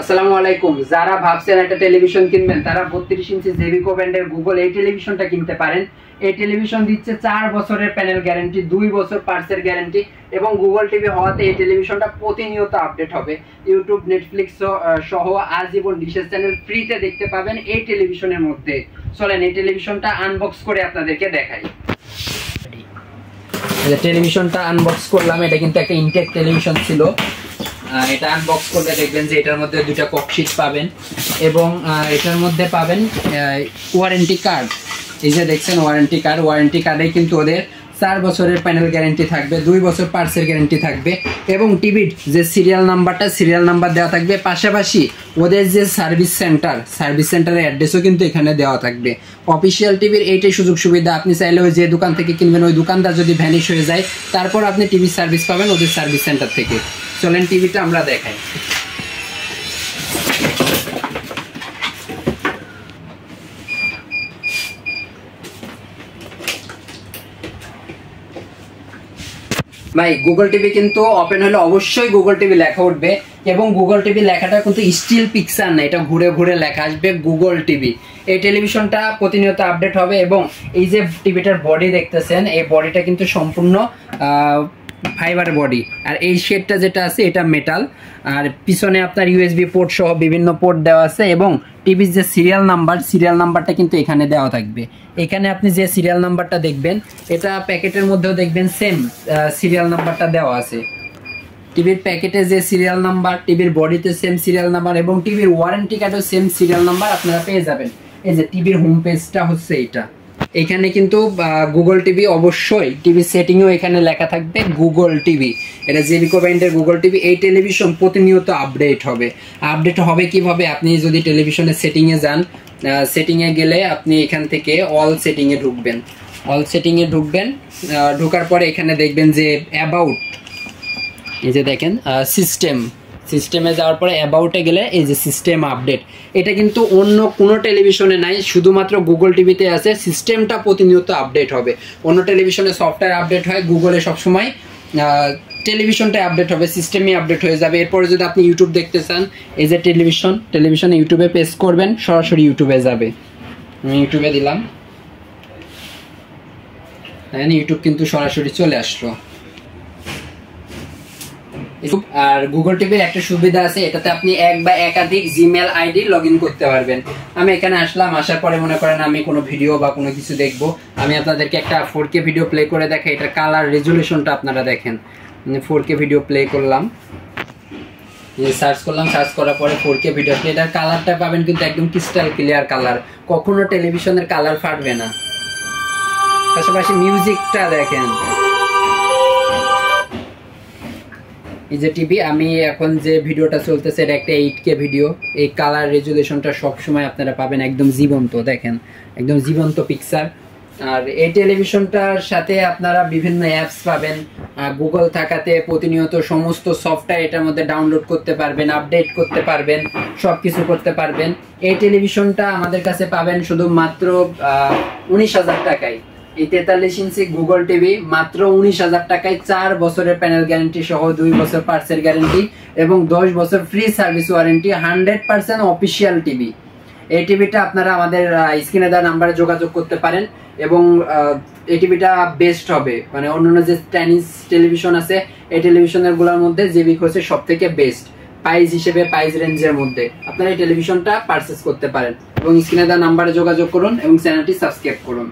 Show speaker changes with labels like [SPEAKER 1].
[SPEAKER 1] আসসালামু আলাইকুম। যারা ভাবছেন একটা টেলিভিশন কিনবেন তারা 32 ইঞ্চি জেবিকো ব্র্যান্ডের গুগল এই টেলিভিশনটা কিনতে পারেন। এই টেলিভিশন দিচ্ছে 4 বছরের প্যানেল গ্যারান্টি, 2 বছর পার্টসের গ্যারান্টি এবং গুগল টিভি হওয়াতে এই টেলিভিশনটা প্রতিনিয়ত আপডেট হবে। ইউটিউব, নেটফ্লিক্স সহ আজীবন ডিশের চ্যানেল ফ্রিতে দেখতে পাবেন এই টেলিভিশনের মধ্যে। চলেন এই টেলিভিশনটা আনবক্স করে আপনাদেরকে দেখাই। এই টেলিভিশনটা আনবক্স করলাম। এটা কিন্তু একটা ইনটেক টেলিভিশন ছিল। এটা আনবক্স করলে দেখবেন যে এটার মধ্যে দুটো ককশিট পাবেন এবং এটার মধ্যে পাবেন ওয়ারেন্টি কার্ড। এই যে দেখছেন ওয়ারেন্টি কার্ডে কিন্তু ওদের 4 বছরের প্যানেল গ্যারান্টি থাকবে, 2 বছর পার্টসের গ্যারান্টি থাকবে এবং টিভির যে সিরিয়াল নাম্বার দেওয়া থাকবে। পাশাপাশি ওদের যে সার্ভিস সেন্টারের অ্যাড্রেসও কিন্তু এখানে দেওয়া থাকবে। অফিসিয়াল টিভির এইটাই সুযোগ সুবিধা, আপনি চাইলেও যে দোকান থেকে কিনবেন ওই দোকানদার যদি ভ্যানিশ হয়ে যায় তারপর আপনি টিভির সার্ভিস পাবেন ওদের সার্ভিস সেন্টার থেকে। চলেন টিভিটা আমরা দেখাই। ভাই গুগল টিভি কিন্তু ওপেন হলে অবশ্যই গুগল টিভি লেখা উঠবে এবং গুগল টিভি লেখাটা কিন্তু স্টিল পিকচার না, এটা ঘুরে ঘুরে লেখা আসবে গুগল টিভি। এই টেলিভিশনটা প্রতিনিয়ত আপডেট হবে এবং এই যে টিভিটার বডি দেখতেছেন এই বডিটা কিন্তু সম্পূর্ণ ফাইবার বডি, আর এই শেডটা যেটা আছে এটা মেটাল, আর পিছনে আপনার ইউএসবি পোর্ট সহ বিভিন্ন পোর্ট দেওয়া আছে এবং টিভির যে সিরিয়াল নাম্বারটা কিন্তু এখানে দেওয়া থাকবে। এখানে আপনি যে সিরিয়াল নাম্বারটা দেখবেন এটা প্যাকেটের মধ্যেও দেখবেন সেম সিরিয়াল নাম্বারটা দেওয়া আছে। টিভির প্যাকেটে যে সিরিয়াল নাম্বার, টিভির বডিতে সেম সিরিয়াল নাম্বার এবং টিভির ওয়ারেন্টি কার্ডেও সেম সিরিয়াল নাম্বার আপনারা পেয়ে যাবেন। এই যে টিভির হোম পেজটা হচ্ছে এইটা, এখানে কিন্তু গুগল টিভি অবশ্যই টিভি সেটিংও এখানে লেখা থাকবে গুগল টিভি। এটা জেবিকো ব্র্যান্ডের গুগল টিভি। এই টেলিভিশন প্রতিনিয়ত আপডেট হবে কিভাবে? আপনি যদি টেলিভিশনের সেটিংয়ে যান, সেটিংয়ে গেলে আপনি এখান থেকে অল সেটিংয়ে ঢুকবেন। ঢোকার পরে এখানে দেখবেন যে অ্যাবাউট, এই যে দেখেন সিস্টেমে যাওয়ার পরে অ্যাবাউটে গেলে এই যে সিস্টেম আপডেট, এটা কিন্তু অন্য কোনো টেলিভিশনে নাই, শুধুমাত্র গুগল টিভিতে আছে। সিস্টেমটা প্রতিনিয়ত আপডেট হবে। অন্য টেলিভিশনে সফটওয়্যার আপডেট হয়, গুগলে সবসময় টেলিভিশনটা আপডেট হবে, সিস্টেমই আপডেট হয়ে যাবে। এরপরে যদি আপনি ইউটিউব দেখতে চান, এই যে টেলিভিশনে ইউটিউবে প্রেস করবেন, সরাসরি ইউটিউবে যাবে। আমি ইউটিউবে দিলাম, ইউটিউব কিন্তু সরাসরি চলে আসলো। আর গুগল টিভির একটা সুবিধা আছে, এটাতে আপনি এক বা একাধিক জিমেল আইডি লগ ইন করতে পারবেন। আমি এখানে আসলাম, আসার পরে মনে করেন আমি কোনো ভিডিও বা কোনো কিছু দেখবো, আমি আপনাদেরকে একটা 4K ভিডিও প্লে করে দেখাই। এটা কালার রেজুলেশনটা আপনারা দেখেন। 4K ভিডিও প্লে করলাম, সার্চ করার পরে 4K ভিডিও প্লে, এটার কালারটা পাবেন কিন্তু একদম ক্রিস্টাল ক্লিয়ার কালার, কখনো টেলিভিশনের কালার ফাটবে না। পাশাপাশি মিউজিকটা দেখেন। এই যে টিভি, আমি এখন যে ভিডিওটা চলতেছে এটা একটা 8K ভিডিও। এই কালার রেজুলেশনটা সবসময় আপনারা পাবেন একদম জীবন্ত, দেখেন একদম জীবন্ত পিকচার। আর এই টেলিভিশনটার সাথে আপনারা বিভিন্ন অ্যাপস পাবেন। গুগল থাকাতে প্রতিনিয়ত সমস্ত সফটওয়্যার এটার মধ্যে ডাউনলোড করতে পারবেন, আপডেট করতে পারবেন, সব কিছু করতে পারবেন। এই টেলিভিশনটা আমাদের কাছে পাবেন শুধুমাত্র 19,000 টাকায়। এই 43 ইঞ্চি গুগল টিভি মাত্র 19,000 টাকায়, 4 বছরের প্যানেল গ্যারান্টি সহ, 2 বছর পার্টসের গ্যারান্টি এবং 10 বছর free service warranty, 100% official TV. এই টিভিটা আপনারা আমাদের স্ক্রিনে দেওয়া নাম্বারে যোগাযোগ করতে পারেন এবং এই টিভিটা বেস্ট হবে। মানে অন্যান্য যে চাইনিজ টেলিভিশন আছে এই টেলিভিশনের গুলোর মধ্যে জেবিকো হচ্ছে সব থেকে বেস্ট। প্রাইস রেঞ্জের মধ্যে আপনারা এই টেলিভিশনটা পারচেস করতে পারেন এবং স্ক্রিনে দেওয়া নাম্বারে যোগাযোগ করুন এবং চ্যানেলটি সাবস্ক্রাইব করুন।